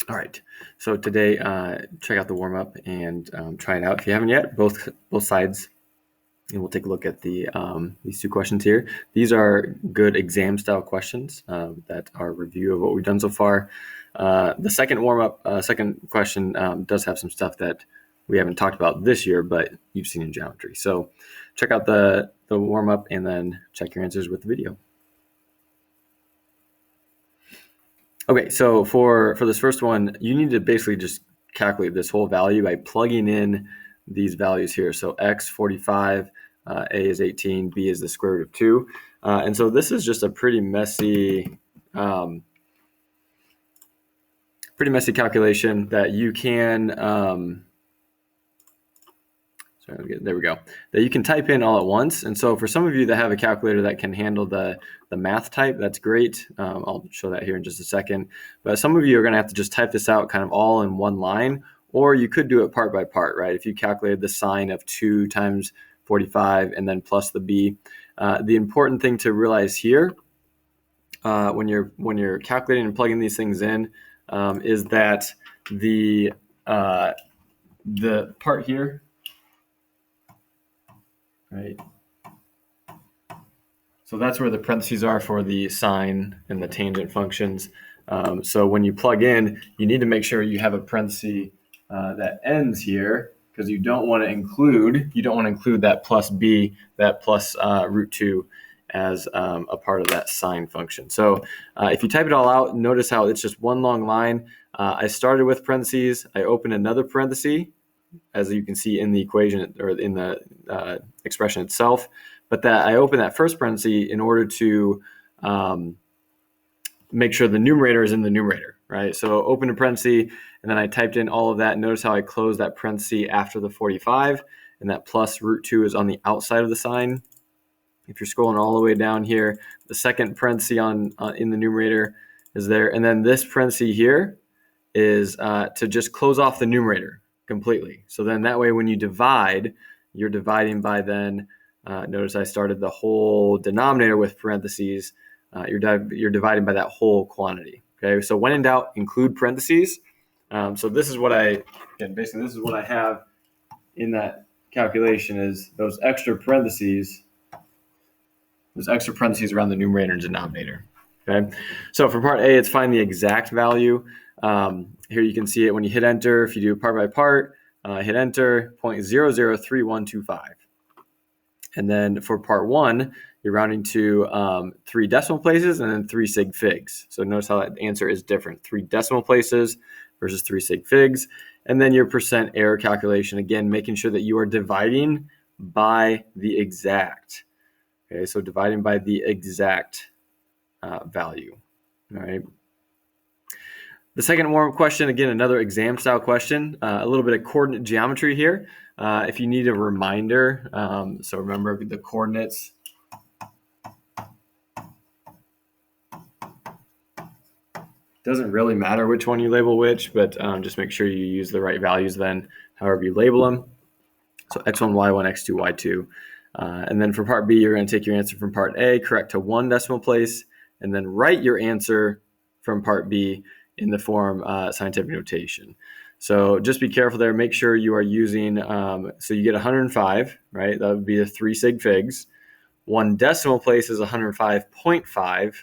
All right, so today, check out the warm-up and try it out if you haven't yet, both sides. And we'll take a look at these two questions here. These are good exam-style questions that are a review of what we've done so far. The second warm-up, second question does have some stuff that we haven't talked about this year, but you've seen in geometry. So check out the warm-up and then check your answers with the video. Okay, so for this first one, you need to basically just calculate this whole value by plugging in these values here. So x 45, a is 18, b is the square root of 2. And so this is just a pretty messy calculation that you can there we go. That you can type in all at once. And so for some of you that have a calculator that can handle the math type, that's great. I'll show that here in just a second. But some of you are going to have to just type this out kind of all in one line, or you could do it part by part, right? If you calculated the sine of 2 times 45 and then plus the b. The important thing to realize here when you're calculating and plugging these things in is that the part here, right? So that's where the parentheses are for the sine and the tangent functions. So when you plug in, you need to make sure you have a parenthesis that ends here, because you don't want to include that plus b, that plus root 2 as a part of that sine function. So if you type it all out, notice how it's just one long line. I started with parentheses. I opened another parenthesis, as you can see in the equation or in the expression itself, but that I open that first parenthesis in order to make sure the numerator is in the numerator, right? So open a parenthesis, and then I typed in all of that. Notice how I closed that parenthesis after the 45, and that plus root 2 is on the outside of the sign. If you're scrolling all the way down here, the second parenthesis in the numerator is there, and then this parenthesis here is to just close off the numerator completely. So then that way when you divide, you're dividing by then, notice I started the whole denominator with parentheses, you're dividing by that whole quantity. Okay, so when in doubt, include parentheses. So this is what this is what I have in that calculation, is those extra parentheses around the numerator and denominator. Okay, so for part A, it's find the exact value. Here you can see it when you hit enter. If you do part by part, hit enter, 0.003125. And then for part 1, you're rounding to 3 decimal places and then 3 sig figs. So notice how that answer is different. 3 decimal places versus 3 sig figs. And then your percent error calculation, again, making sure that you are dividing by the exact. Okay, so dividing by the exact value. All right. The second warm-up question, again, another exam-style question, a little bit of coordinate geometry here. If you need a reminder, so remember the coordinates. Doesn't really matter which one you label which, but just make sure you use the right values then, however you label them. So x1, y1, x2, y2. And then for part B, you're going to take your answer from part A, correct to 1 decimal place, and then write your answer from part B in the form scientific notation. So just be careful there. Make sure you are using, so you get 105, right? That would be the 3 sig figs. 1 decimal place is 105.5.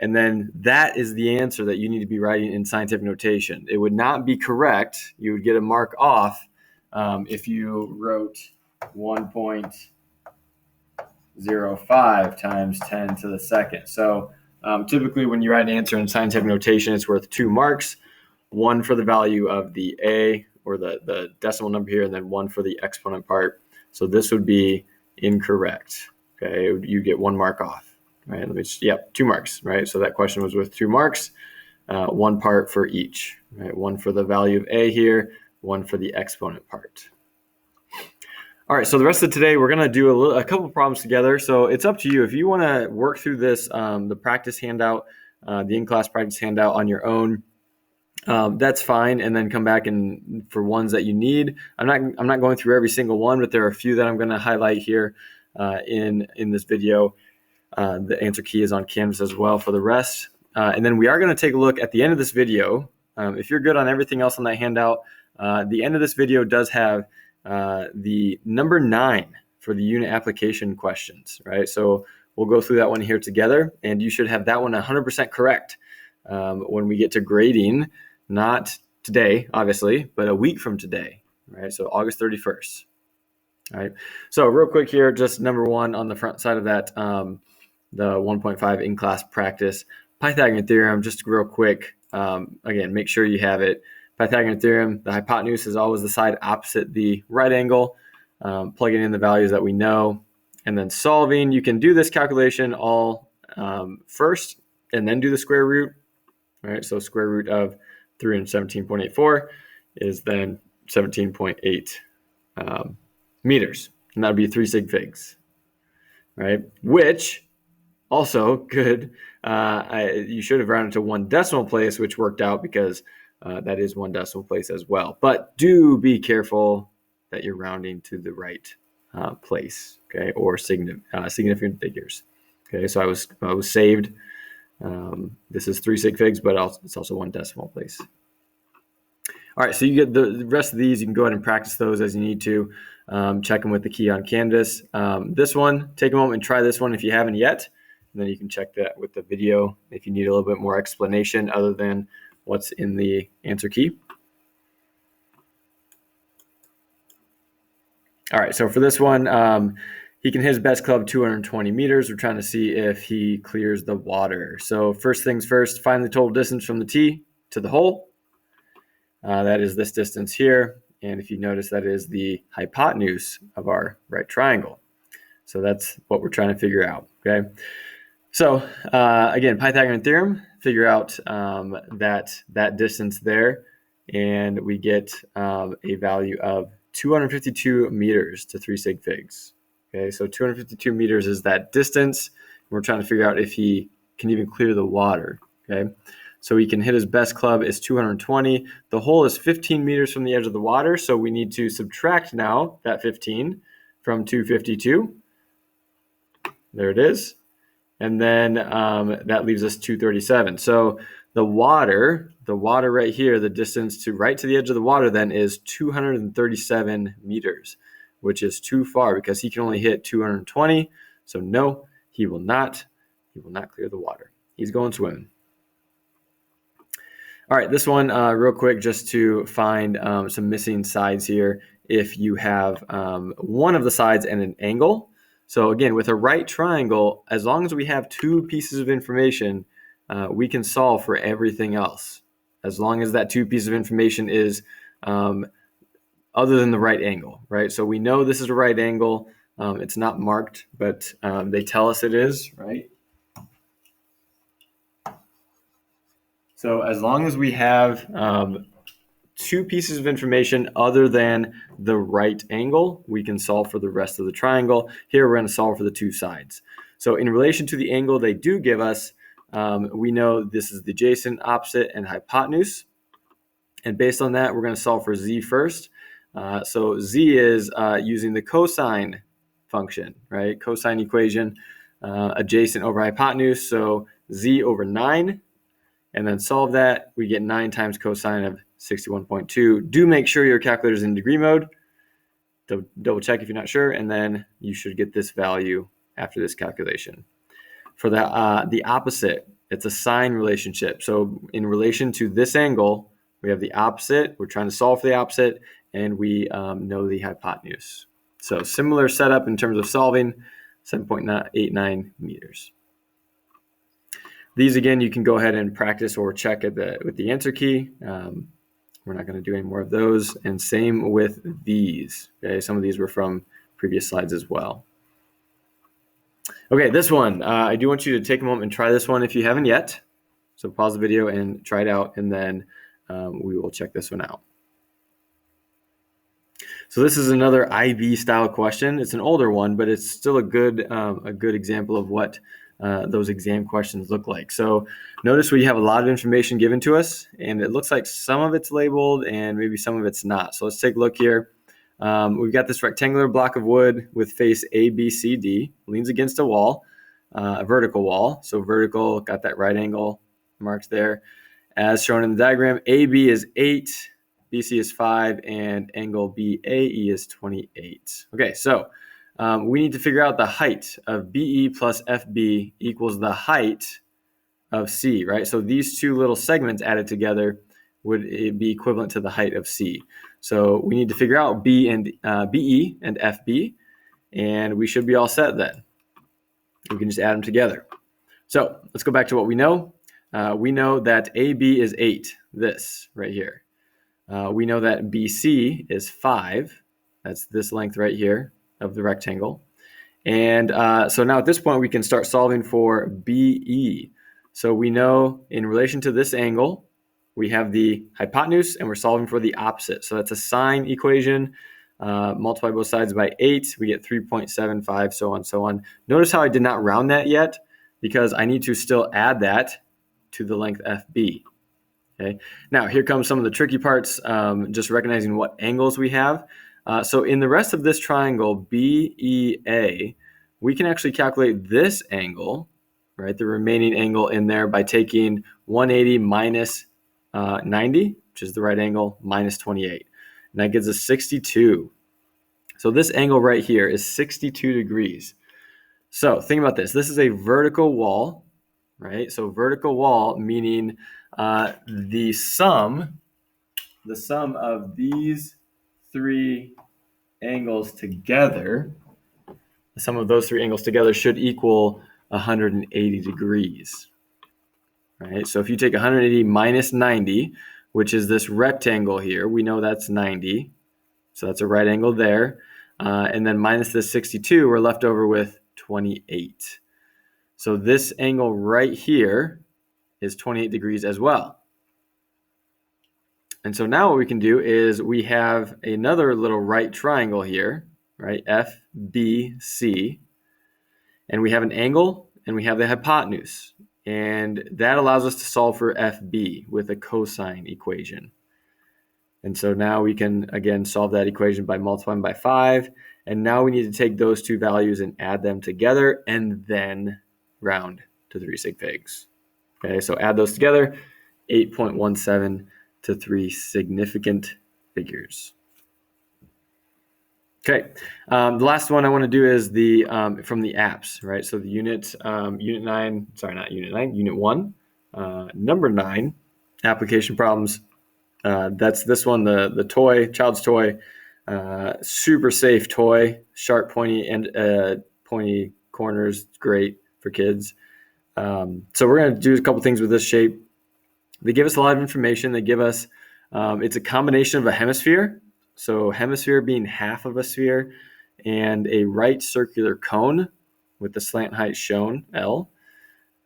And then that is the answer that you need to be writing in scientific notation. It would not be correct. You would get a mark off if you wrote 1.05 times 10 to the second. So typically when you write an answer in scientific notation, it's worth 2 marks, 1 for the value of the A or the decimal number here, and then 1 for the exponent part. So this would be incorrect. Okay, you get 1 mark off. Right, 2 marks, right? So that question was worth 2 marks, 1 part for each, right? 1 for the value of A here, 1 for the exponent part. All right, so the rest of today, we're going to do a couple problems together. So it's up to you. If you want to work through this, the practice handout, the in-class practice handout on your own, that's fine. And then come back and for ones that you need. I'm not going through every single one, but there are a few that I'm going to highlight here in this video. The answer key is on Canvas as well for the rest. And then we are going to take a look at the end of this video If you're good on everything else on that handout, the end of this video does have the number 9 for the unit application questions, right? So we'll go through that one here together, and you should have that one 100% correct when we get to grading, not today, obviously, but a week from today, right? So August 31st. All right. So real quick here, just number 1 on the front side of that, the 1.5 in-class practice. Pythagorean theorem, just real quick. Again, make sure you have it. Pythagorean theorem, the hypotenuse is always the side opposite the right angle. Plugging in the values that we know, and then solving. You can do this calculation all first, and then do the square root. All right, so square root of 317.84 is then 17.8 meters, and that would be 3 sig figs, right? Which also could, you should have rounded to 1 decimal place, which worked out because that is 1 decimal place as well. But do be careful that you're rounding to the right place, okay, or significant figures. Okay, so I was saved. This is 3 sig figs, but it's also 1 decimal place. All right, so you get the rest of these. You can go ahead and practice those as you need to. Check them with the key on Canvas. This one, take a moment and try this one if you haven't yet. And then you can check that with the video if you need a little bit more explanation other than what's in the answer key. All right, so for this one, he can hit his best club 220 meters. We're trying to see if he clears the water. So first things first, find the total distance from the tee to the hole. That is this distance here. And if you notice, that is the hypotenuse of our right triangle. So that's what we're trying to figure out, okay? So again, Pythagorean theorem, figure out that distance there, and we get a value of 252 meters to 3 sig figs. Okay, so 252 meters is that distance. We're trying to figure out if he can even clear the water, okay? So he can hit his best club is 220. The hole is 15 meters from the edge of the water, so we need to subtract now that 15 from 252. There it is. And then that leaves us 237. So the water right here, the distance to right to the edge of the water then is 237 meters, which is too far because he can only hit 220. So no, he will not clear the water. He's going swimming. All right, this one real quick, just to find some missing sides here. If you have one of the sides and an angle. So again, with a right triangle, as long as we have 2 pieces of information, we can solve for everything else. As long as that 2 pieces of information is other than the right angle, right? So we know this is a right angle. It's not marked, but they tell us it is, right? So as long as we have 2 pieces of information other than the right angle, we can solve for the rest of the triangle. Here we're going to solve for the 2 sides. So in relation to the angle they do give us, we know this is the adjacent, opposite, and hypotenuse. And based on that, we're going to solve for z first. So z is using the cosine function, right? Cosine equation, adjacent over hypotenuse. So z over 9. And then solve that, we get 9 times cosine of 61.2. Do make sure your calculator is in degree mode. Double check if you're not sure, and then you should get this value after this calculation. For the opposite, it's a sine relationship. So in relation to this angle, we have the opposite. We're trying to solve for the opposite, and we know the hypotenuse. So similar setup in terms of solving, 7.89 meters. These, again, you can go ahead and practice or check with the answer key. We're not going to do any more of those. And same with these. Okay, some of these were from previous slides as well. Okay, this one, I do want you to take a moment and try this one if you haven't yet. So pause the video and try it out, and then we will check this one out. So this is another IB style question. It's an older one, but it's still a good example of what those exam questions look like. So notice we have a lot of information given to us, and it looks like some of it's labeled and maybe some of it's not. So let's take a look here. We've got this rectangular block of wood with face A, B, C, D, leans against a wall, a vertical wall. So vertical, got that right angle marked there. as shown in the diagram, AB is 8, BC is 5, and angle BAE is 28. Okay, so we need to figure out the height of BE plus FB equals the height of C, right? So these two little segments added together would be equivalent to the height of C. So we need to figure out BE and FB, and we should be all set then. We can just add them together. So let's go back to what we know. We know that AB is 8, this right here. We know that BC is 5. That's this length right here of the rectangle. And so now at this point, we can start solving for BE. So we know in relation to this angle, we have the hypotenuse and we're solving for the opposite. So that's a sine equation. Multiply both sides by 8, we get 3.75, so on, so on. Notice how I did not round that yet because I need to still add that to the length FB. Okay. Now here comes some of the tricky parts, just recognizing what angles we have. So in the rest of this triangle, BEA, we can actually calculate this angle, right, the remaining angle in there by taking 180 minus 90, which is the right angle, minus 28. And that gives us 62. So this angle right here is 62 degrees. So think about this. This is a vertical wall, right? So vertical wall meaning the sum of these three angles together, the sum of those three angles together should equal 180 degrees, right? So if you take 180 minus 90, which is this rectangle here, we know that's 90. So that's a right angle there. And then minus this 62, we're left over with 28. So this angle right here is 28 degrees as well. And so now what we can do is we have another little right triangle here, right? FBC. And we have an angle and we have the hypotenuse. And that allows us to solve for FB with a cosine equation. And so now we can, again, solve that equation by multiplying by 5. And now we need to take those two values and add them together and then round to 3 sig figs. Okay, so add those together, 8.17 to 3 significant figures. Okay, the last one I want to do is the from the apps, right? So the unit 1, number 9, application problems. That's this one, the toy, child's toy, super safe toy, sharp, pointy, and pointy corners, great for kids. So we're going to do a couple things with this shape. They give us a lot of information. They give us, it's a combination of a hemisphere. So hemisphere being half of a sphere and a right circular cone with the slant height shown, L.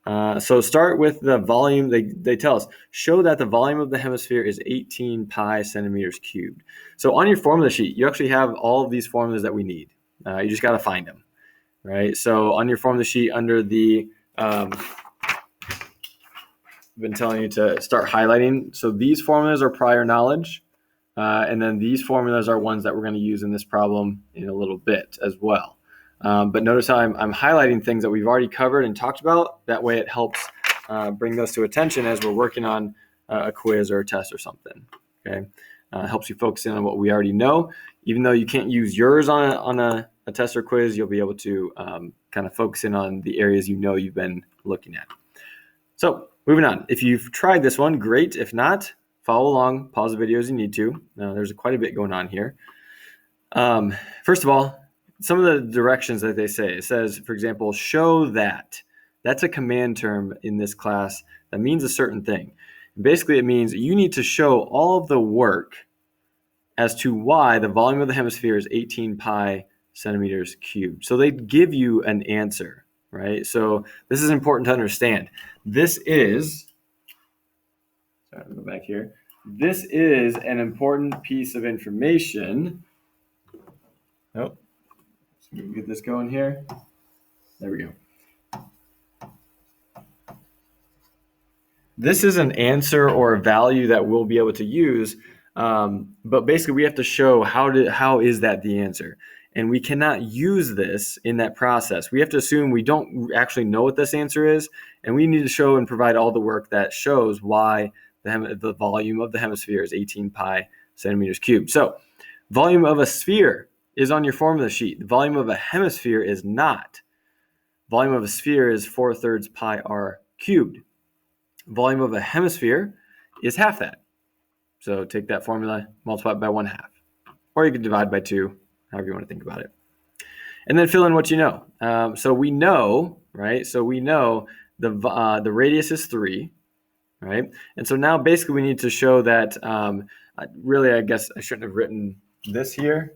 So start with the volume. They tell us, show that the volume of the hemisphere is 18 pi centimeters cubed. So on your formula sheet, you actually have all of these formulas that we need. You just got to find them, right? So on your formula sheet under the, I've been telling you to start highlighting. So these formulas are prior knowledge. And then these formulas are ones that we're going to use in this problem in a little bit as well. But notice how I'm highlighting things that we've already covered and talked about. That way it helps bring those to attention as we're working on a quiz or a test or something. Okay, helps you focus in on what we already know. Even though you can't use yours on a test or quiz, you'll be able to kind of focus in on the areas you know you've been looking at. So moving on. If you've tried this one, great. If not, follow along, pause the video as you need to. There's quite a bit going on here. First of all, some of the directions that they say, it says, for example, show that. That's a command term in this class that means a certain thing. Basically, it means you need to show all of the work as to why the volume of the hemisphere is 18 pi centimeters cubed. So they give you an answer, right? So this is important to understand. This is... Sorry, I'll go back here. This is an important piece of information. Oh, so we can get this going here. There we go. This is an answer or a value that we'll be able to use, but basically we have to show how is that the answer. And we cannot use this in that process. We have to assume we don't actually know what this answer is, and we need to show and provide all the work that shows why the volume of the hemisphere is 18 pi centimeters cubed. So volume of a sphere is on your formula sheet. The volume of a hemisphere is not. Volume of a sphere is 4/3 pi r cubed. Volume of a hemisphere is half that. So take that formula, multiply it by 1/2. Or you could divide by 2, however you want to think about it. And then fill in what you know. So we know, right? So we know the radius is 3, right? And so now basically we need to show that, really, I guess I shouldn't have written this here.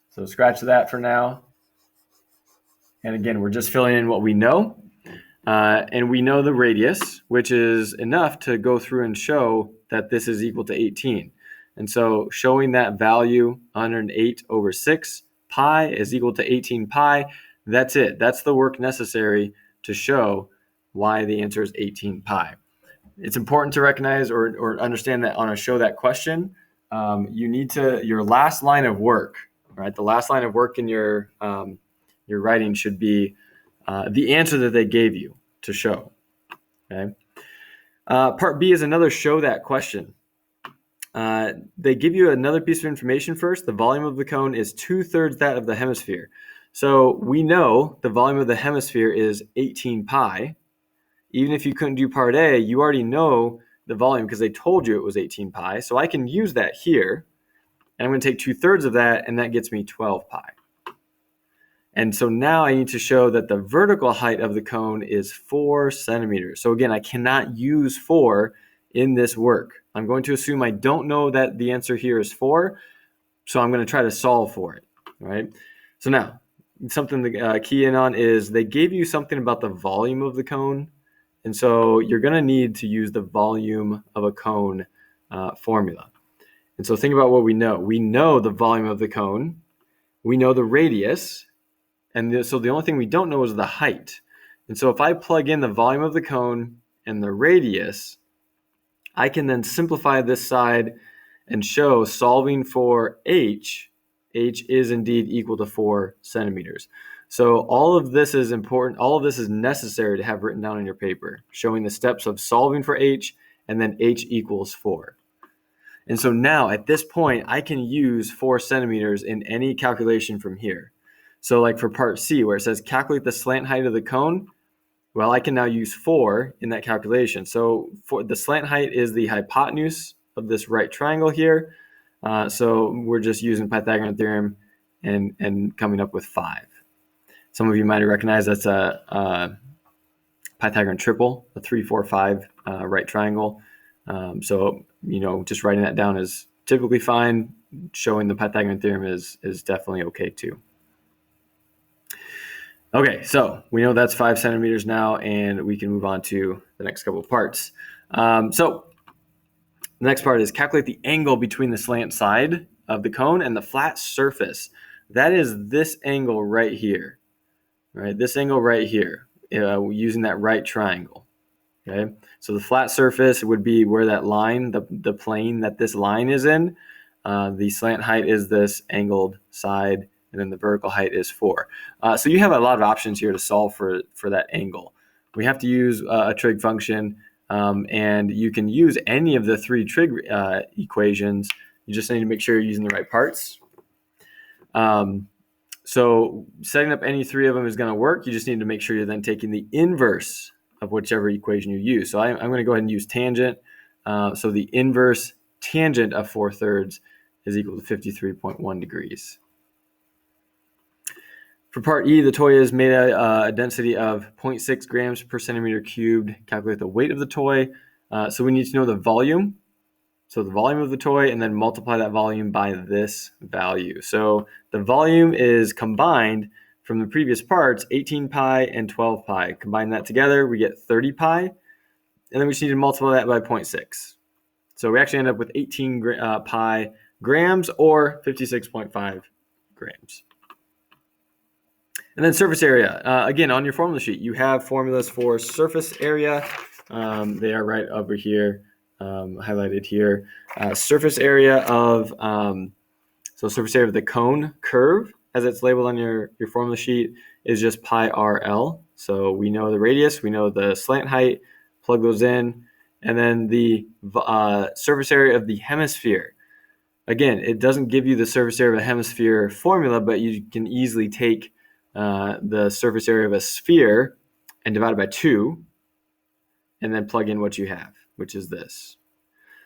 So scratch that for now. And again, we're just filling in what we know. And we know the radius, which is enough to go through and show that this is equal to 18. And so showing that value, 108/6 pi is equal to 18 pi, that's it. That's the work necessary to show why the answer is 18 pi. It's important to recognize or understand that on a show that question, you need to, your last line of work, right? The last line of work in your writing should be the answer that they gave you to show. Okay. Part B is another show that question. They give you another piece of information first. The volume of the cone is 2/3 that of the hemisphere. So we know the volume of the hemisphere is 18 pi. Even if you couldn't do part A, you already know the volume because they told you it was 18 pi. So I can use that here. And I'm going to take 2/3 of that, and that gets me 12 pi. And so now I need to show that the vertical height of the cone is 4 centimeters. So again, I cannot use 4 in this work. I'm going to assume I don't know that the answer here is 4, so I'm going to try to solve for it, right? So now, something to key in on is they gave you something about the volume of the cone, and so you're going to need to use the volume of a cone formula. And so think about what we know. We know the volume of the cone. We know the radius. And so the only thing we don't know is the height. And so if I plug in the volume of the cone and the radius, I can then simplify this side and show solving for h is indeed equal to 4 centimeters. So all of this is important. All of this is necessary to have written down in your paper, showing the steps of solving for h and then h equals 4. And so now at this point, I can use 4 centimeters in any calculation from here. So like for part C, where it says calculate the slant height of the cone, well, I can now use 4 in that calculation. So for the slant height is the hypotenuse of this right triangle here. So we're just using Pythagorean theorem and coming up with 5. Some of you might recognize that's a Pythagorean triple, a 3, 4, 5 right triangle. So, just writing that down is typically fine. Showing the Pythagorean theorem is definitely okay too. Okay, so we know that's 5 centimeters now, and we can move on to the next couple of parts. So the next part is calculate the angle between the slant side of the cone and the flat surface. That is this angle right here, right? This angle right here, using that right triangle. Okay, so the flat surface would be where that line, the plane that this line is in. The slant height is this angled side, and then the vertical height is 4. So you have a lot of options here to solve for that angle. We have to use a trig function, and you can use any of the 3 trig equations. You just need to make sure you're using the right parts. So setting up any 3 of them is going to work. You just need to make sure you're then taking the inverse of whichever equation you use. So I'm going to go ahead and use tangent. So the inverse tangent of 4/3 is equal to 53.1 degrees. For part E, the toy is made a density of 0.6 grams per centimeter cubed. Calculate the weight of the toy. So we need to know the volume. So the volume of the toy, and then multiply that volume by this value. So the volume is combined from the previous parts, 18 pi and 12 pi. Combine that together, we get 30 pi. And then we just need to multiply that by 0.6. So we actually end up with 18 pi grams or 56.5 grams. And then surface area. Again, on your formula sheet, you have formulas for surface area. They are right over here, highlighted here. Surface area of the cone curve, as it's labeled on your formula sheet, is just pi RL. So we know the radius, we know the slant height, plug those in, And then the surface area of the hemisphere. Again, it doesn't give you the surface area of a hemisphere formula, but you can easily take the surface area of a sphere and divide it by 2, and then plug in what you have, which is this.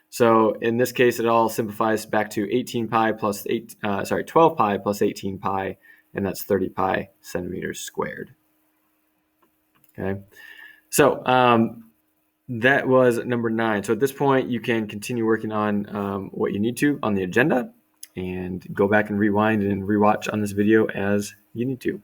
So in this case, it all simplifies back to 18 pi plus 12 pi plus 18 pi, and that's 30 pi centimeters squared. Okay, so that was number 9. So at this point, you can continue working on what you need to on the agenda, and go back and rewind and rewatch on this video as you need to.